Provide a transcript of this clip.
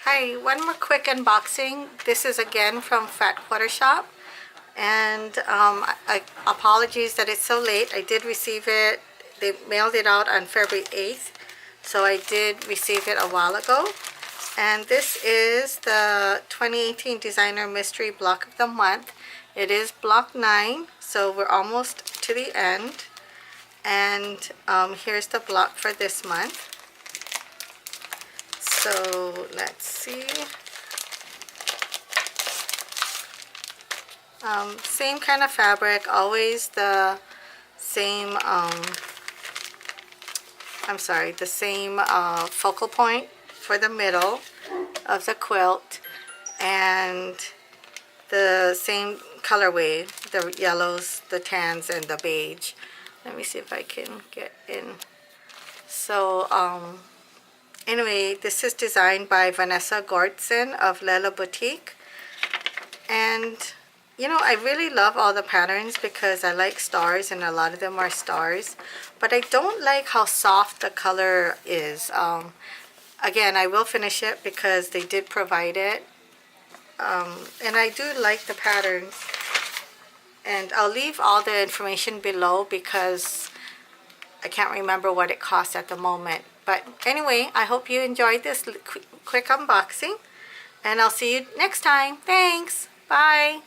Hi, one more quick unboxing. This is again from Fat Quarter Shop, and apologies that it's so late. I did receive it. They mailed it out on February 8th, so I did receive it a while ago. And this is the 2018 Designer Mystery Block of the Month. It is block 9, so we're almost to the end. And here's the block for this month. So let's see. Same kind of fabric, always the same, the same focal point for the middle of the quilt, and the same colorway, the yellows, the tans, and the beige. Let me see if I can get in. So, anyway, this is designed by Vanessa Gordson of Lela Boutique. And, you know, I really love all the patterns because I like stars, and a lot of them are stars. But I don't like how soft the color is. Again, I will finish it because they did provide it. And I do like the patterns. And I'll leave all the information below because I can't remember what it costs at the moment. But anyway, I hope you enjoyed this quick unboxing, and I'll see you next time. Thanks. Bye.